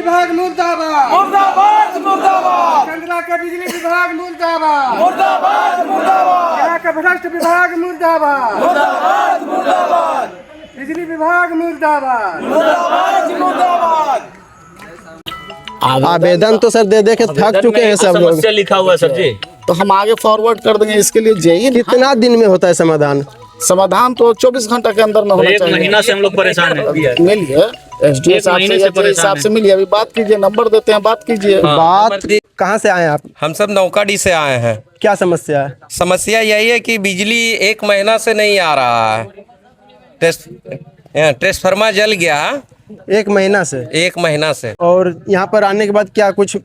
विभाग मुर्दाबाद मुर्दाबाद मुर्दाबाद। चंद्रा का बिजली विभाग मुर्दाबाद मुर्दाबाद मुर्दाबाद। यहाँ का भ्रष्ट विभाग मुर्दाबाद मुर्दाबाद मुर्दाबाद। बिजली विभाग मुर्दाबाद मुर्दाबाद मुर्दाबाद। आवेदन तो सर दे दे के थक चुके हैं सब लोग। समस्या लिखा हुआ है सर जी, तो हम आगे फॉरवर्ड कर देंगे। इसके लिए जाइए। कितना दिन में होता है समाधान? समाधान तो 24 घंटा के अंदर में होना एक चाहिए। महीना से हम लोग परेशान हैं। मिलिए एसडीओ साहब से, हिसाब से मिलिए। अभी बात कीजिए, नंबर देते हैं, बात कीजिए। बात कहाँ से आए आप? हम सब नौकाडी से आए हैं। क्या समस्या है? समस्या यही है कि बिजली 1 महीना से नहीं आ रहा है। ट्रांसफार्मर जल गया 1 महीना से? 1 महीना से। और यहाँ पर आने के बाद क्या कुछ?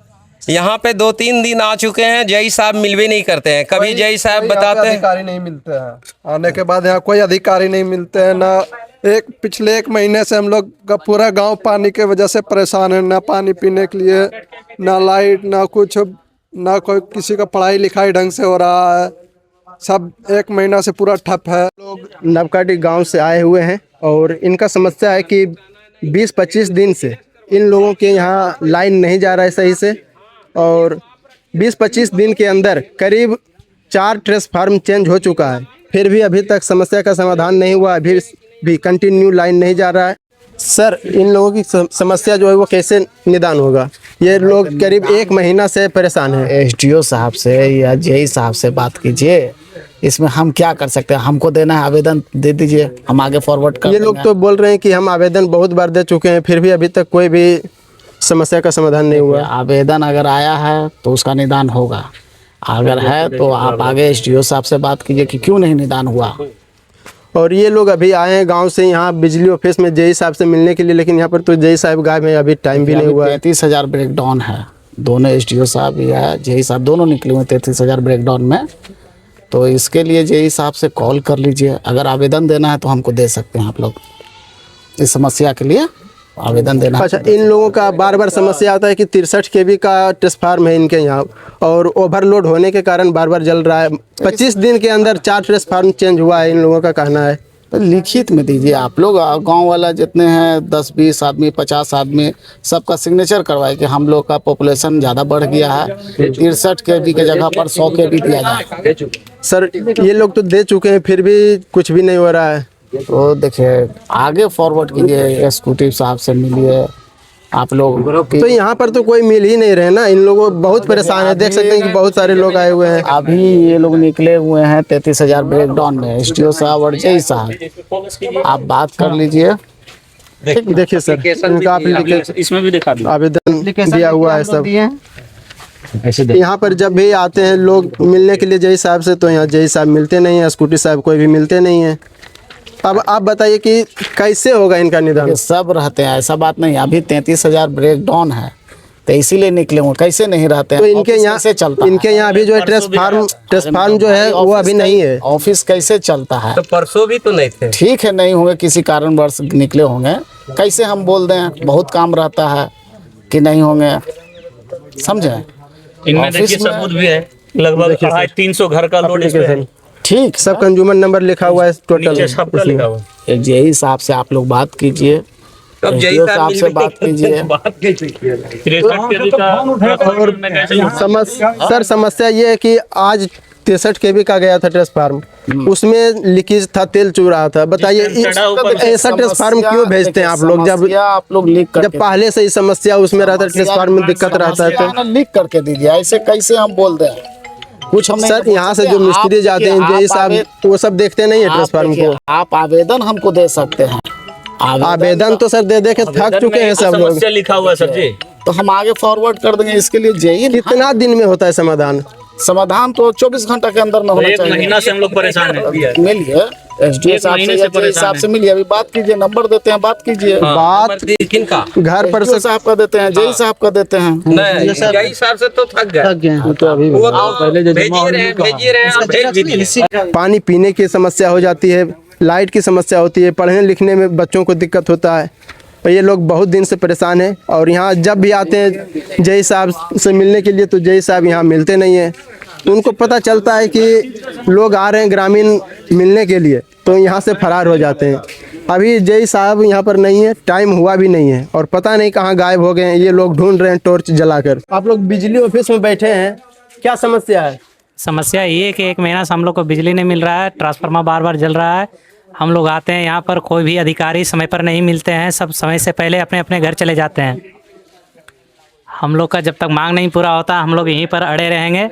यहाँ पे 2-3 दिन आ चुके हैं, जय साहब मिलवे नहीं करते हैं। कभी जय साहब बताते हैं, अधिकारी नहीं मिलते हैं। आने के बाद यहाँ कोई अधिकारी नहीं मिलते हैं ना। पिछले 1 महीने से हम लोग का पूरा गांव पानी के वजह से परेशान है। ना पानी पीने के लिए, ना लाइट, ना कुछ, ना कोई किसी का पढ़ाई लिखाई ढंग से हो रहा है। सब 1 महीना से पूरा ठप है। लोग नवकाटी गांव से आए हुए हैं और इनका समस्या है कि 20-25 दिन से इन लोगों के यहाँ लाइन नहीं जा रहा है सही से, और 20-25 दिन के अंदर करीब 4 ट्रांसफार्मर चेंज हो चुका है, फिर भी अभी तक समस्या का समाधान नहीं हुआ। अभी भी कंटिन्यू लाइन नहीं जा रहा है। सर, इन लोगों की समस्या जो है वो कैसे निदान होगा? ये लोग करीब 1 महीना से परेशान हैं। एसडीओ साहब से या जेई साहब से बात कीजिए। इसमें हम क्या कर सकते हैं? हमको देना है, आवेदन दे दीजिए, हम आगे फॉरवर्ड कर ये लोग तो बोल रहे हैं कि हम आवेदन बहुत बार दे चुके हैं, फिर भी अभी तक कोई भी समस्या का समाधान नहीं हुआ। आवेदन अगर आया है तो उसका निदान होगा। अगर है तो आप आगे एसडीओ साहब से बात कीजिए कि क्यों नहीं निदान हुआ। और ये लोग अभी आए हैं गांव से यहाँ बिजली ऑफिस में जेई साहब से मिलने के लिए, लेकिन यहाँ पर तो जेई साहब गायब हैं, अभी टाइम भी नहीं हुआ है। 33,000 ब्रेकडाउन है। दोनों एसडीओ साहब या जेई साहब दोनों निकले हुए 33,000 ब्रेकडाउन में। तो इसके लिए जेई साहब से कॉल कर लीजिए। अगर आवेदन देना है तो हमको दे सकते हैं आप लोग। इस समस्या के लिए आवेदन देना। अच्छा, इन लोगों का बार बार समस्या आता है कि 63 केवी का ट्रांसफार्मर है इनके यहाँ, और ओवरलोड होने के कारण बार बार जल रहा है। 25 दिन के अंदर 4 ट्रांसफार्मर चेंज हुआ है, इन लोगों का कहना है। तो लिखित में दीजिए आप लोग। गांव वाला जितने हैं 10-20 आदमी, 50 आदमी, सबका सिग्नेचर करवाए कि हम लोग का पॉपुलेशन ज़्यादा बढ़ गया है। 63 केवी के जगह पर 100 केवी दिया जाए। सर, ये लोग तो दे चुके हैं, फिर भी कुछ भी नहीं हो रहा है। तो देखिए आगे फॉरवर्ड कीजिए, एग्जीक्यूटिव साहब से मिलिए आप लोग। तो यहाँ पर तो कोई मिल ही नहीं रहे ना, इन लोगों बहुत परेशान है। देख सकते हैं कि बहुत सारे लोग आए हुए हैं। अभी ये लोग निकले हुए हैं 33,000 ब्रेकडाउन में। एसडीओ साहब और जेई साहब आप बात कर लीजिए। देखिए सर, इनका इसमें भी दिखा दो, आवेदन दिया हुआ है सब। यहाँ पर जब भी आते हैं लोग मिलने के लिए जेई साहब से, तो यहाँ जेई साहब मिलते नहीं है, स्कूटी साहब कोई भी मिलते नहीं है। अब आप बताइए कि कैसे होगा इनका निदान? सब रहते हैं, ऐसा बात नहीं। अभी 33,000 ब्रेकडाउन है तो इसीलिए निकले हुए। कैसे नहीं रहते हैं? तो इनके यहाँ कैसे चलता है? इनके यहाँ अभी जो है ट्रांसफार्मर जो है वो अभी नहीं है। ऑफिस कैसे चलता है? तो परसों भी तो नहीं थे। ठीक है, नहीं होंगे, किसी कारणवश निकले होंगे। कैसे हम बोल दें? बहुत काम रहता है कि नहीं होंगे, समझे? इनमें देखिए सबूत भी है। लगभग 350 घर का लोड इस पे है। ठीक, सब कंज्यूमर नंबर लिखा हुआ है टोटल। नीचे सबका लिखा हुआ है। एक जेई साहब से आप लोग बात कीजिए, अब जय एसडीओ साहब साहब से बात कीजिए। सर, समस्या ये है कि आज 63 केवी का गया था ट्रांसफार्मर, उसमें लीकेज था, तेल चू रहा था। बताइए ऐसा ट्रांसफार्मर क्यों भेजते हैं आप लोग? जब आप लोग जब पहले से ही समस्या उसमें रहता है, ट्रांसफार्मर में दिक्कत रहता है, तो लिख करके दीजिए। ऐसे कैसे हम बोल दें? कुछ हम सर, यहाँ से जो मिस्त्री जाते हैं जेई साहब, वो सब देखते नहीं है ट्रांसफार्मर को। आप आवेदन हमको दे सकते हैं। आवेदन तो सर दे दे के थक चुके हैं सब लोग। समस्या लिखा हुआ है सर जी, तो हम आगे फॉरवर्ड कर देंगे। इसके लिए जाइए। कितना दिन में होता है समाधान? समाधान तो 24 घंटा के अंदर में होना एक चाहिए। महीना से हम लोग परेशान हैं। मिलिए एसडीओ साहब से या जेई साहब से मिलिए। अभी बात कीजिए, नंबर देते हैं, बात कीजिए। बात किनका? घर पर एसडीओ साहब का देते हैं, जेई साहब का देते हैं। नहीं, जय साहब से तो थक गए। तो अभी वो तो भेजिए रहे, आप भेज भी दिए। पानी पीने की समस्या हो जाती है, लाइट की समस्या होती है, पढ़ने लिखने में बच्चों को दिक्कत होता है। और ये लोग बहुत दिन से परेशान हैं। और यहाँ जब भी आते हैं जेई साहब से मिलने के लिए, तो जेई साहब यहाँ मिलते नहीं हैं। उनको पता चलता है कि लोग आ रहे हैं ग्रामीण मिलने के लिए, तो यहाँ से फरार हो जाते हैं। अभी जय साहब यहाँ पर नहीं है, टाइम हुआ भी नहीं है और पता नहीं कहाँ गायब हो गए हैं। ये लोग ढूंढ रहे हैं टॉर्च जलाकर। आप लोग बिजली ऑफिस में बैठे हैं, क्या समस्या है? समस्या ये है कि 1 महीना से हम लोग को बिजली नहीं मिल रहा है, ट्रांसफार्मर बार बार जल रहा है। हम लोग आते हैं यहाँ पर, कोई भी अधिकारी समय पर नहीं मिलते हैं, सब समय से पहले अपने अपने घर चले जाते हैं। हम लोग का जब तक मांग नहीं पूरा होता हम लोग यहीं पर अड़े रहेंगे।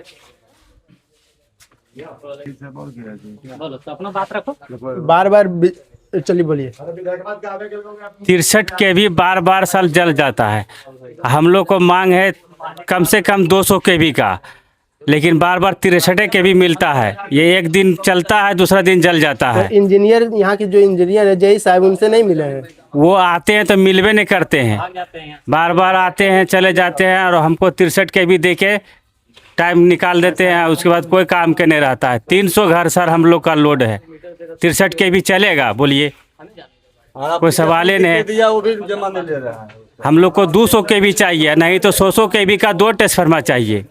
बोलो तो अपना बात रखो। बार बार चलिए बोलिए। 63 केवी बार बार साल जल जाता है। हम लोग को मांग है कम से कम 200 केवी का, लेकिन बार बार 63 केवी मिलता है। ये एक दिन चलता है, दूसरा दिन जल जाता है। इंजीनियर, यहाँ के जो इंजीनियर है जय साहब, उनसे नहीं मिले हैं? वो आते हैं तो मिलवे नहीं करते हैं, बार बार आते हैं चले जाते हैं और हमको 63 केवी दे के टाइम निकाल देते हैं। उसके बाद कोई काम के नहीं रहता है। 300 घर सर हम लोग का लोड है, 63 केवी चलेगा? बोलिए, कोई सवाल ही नहीं है। हम लोग को 200 केवी चाहिए, नहीं तो 100 केवी का 2 ट्रांसफार्मर चाहिए।